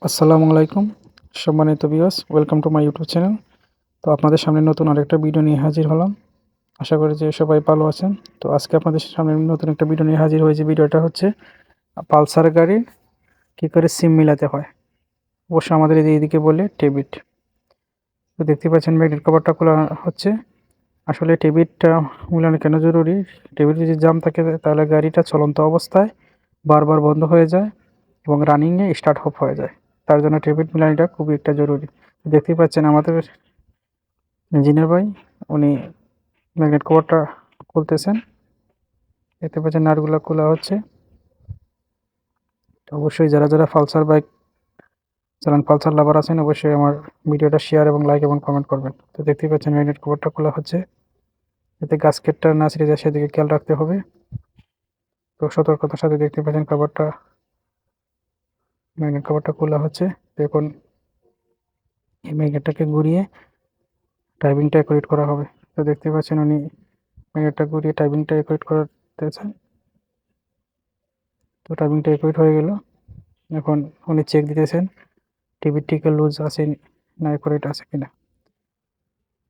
আসসালামু আলাইকুম সম্মানিত viewers, welcome to my YouTube channel. তো আপনাদের সামনে নতুন আরেকটা ভিডিও নিয়ে হাজির হলাম। আশা করি যে সবাই ভালো আছেন। তো আজকে আপনাদের সামনে নতুন একটা ভিডিও নিয়ে হাজির হয়েছে। ভিডিওটা হচ্ছে পালসার গাড়ির কী করে সিম মিলাতে হয়। অবশ্য আমাদের এইদিকে বলে টেবিট। তো দেখতে পাচ্ছেন ম্যাগনেট কভারটা খোলা হচ্ছে। আসলে টেবিটটা মিলানো কেন জরুরি? টেবিট যদি জাম থাকে তাহলে গাড়িটা চলন্ত অবস্থায় বারবার বন্ধ হয়ে যায় এবং রানিংয়ে স্টার্ট অফ হয়ে যায়। তার জন্য টেবিট মিলানিটা খুবই একটা জরুরি। দেখতেই পাচ্ছেন আমাদের ইঞ্জিনিয়ার ভাই, উনি ম্যাগনেট কভারটা খুলতেছেন। দেখতে পাচ্ছেন নাটগুলো খোলা হচ্ছে। তো অবশ্যই যারা যারা পালসার বাইক চালান, পালসার লাভার আছেন, অবশ্যই আমার ভিডিওটা শেয়ার এবং লাইক এবং কমেন্ট করবেন। তো দেখতেই পাচ্ছেন ম্যাগনেট কভারটা খোলা হচ্ছে, যাতে গাস্কেটটা না ছিঁড়ে যায় সেদিকে খেয়াল রাখতে হবে। তো সতর্কতার সাথে দেখতে পাচ্ছেন ম্যাগনেট কভারটা খোলা হচ্ছে। দেখুন এই ম্যাগনেটটাকে ঘুরিয়ে টাইপিংটা অ্যাকুরেট করা হবে। তো দেখতে পাচ্ছেন উনি ম্যাগনেটটা ঘুরিয়ে টাইপিংটা অ্যাকুরেট করতেছেন। তো টাইপিংটা অ্যাকুরেট হয়ে গেল। এখন উনি চেক দিতেছেন টিভির টিকে লুজ আছে না অ্যাকুরেট আছে কিনা।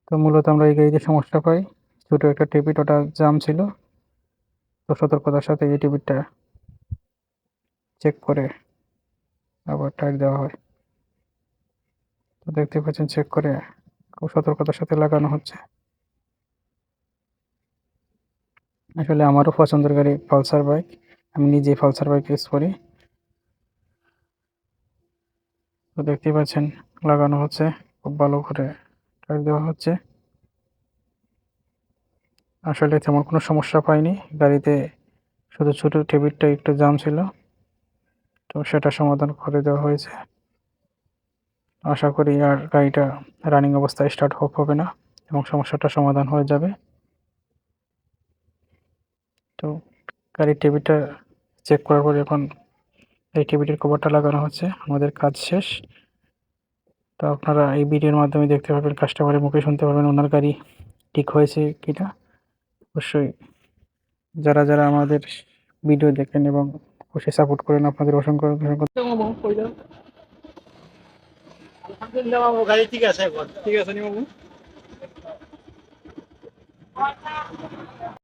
তো মূলত আমরা এই গাড়িতে সমস্যা পাই, ছোটো একটা টিভিট ওটা জাম ছিল। তো সতর্কতার সাথে এই টিভিটা চেক করে আবার টাইট দেওয়া হয়। তো দেখতে পাচ্ছেন চেক করে খুব সতর্কতার সাথে লাগানো হচ্ছে। আসলে আমারও পছন্দের গাড়ি পালসার বাইক, আমি নিজেই পালসার বাইক ইউজ করি। তো দেখতেই পাচ্ছেন লাগানো হচ্ছে, খুব ভালো করে টাইট দেওয়া হচ্ছে। আসলে তেমন কোনো সমস্যা পাইনি গাড়িতে, শুধু ছোটো টেবিলটা একটু জাম ছিল, তো সেটা সমাধান করে দেওয়া হয়েছে। আশা করি আর গাড়িটা রানিং অবস্থায় স্টার্ট অফ হবে না এবং সমস্যাটা সমাধান হয়ে যাবে। তো গাড়ির টেবিলটা চেক করার পরে এখন এই টেবিলের কভারটা লাগানো হচ্ছে। আমাদের কাজ শেষ। তো আপনারা এই ভিডিওর মাধ্যমে দেখতে পাবেন, কাস্টমারের মুখে শুনতে পারবেন ওনার গাড়ি ঠিক হয়েছে কিনা। অবশ্যই যারা যারা আমাদের ভিডিও দেখেন এবং অবশ্যই সাপোর্ট করেন, আপনাদের অসংখ্য অসংখ্য আলহামদুলিল্লাহ বাবু, গাড়ি ঠিক আছে এখন। ঠিক আছে নি বাবু।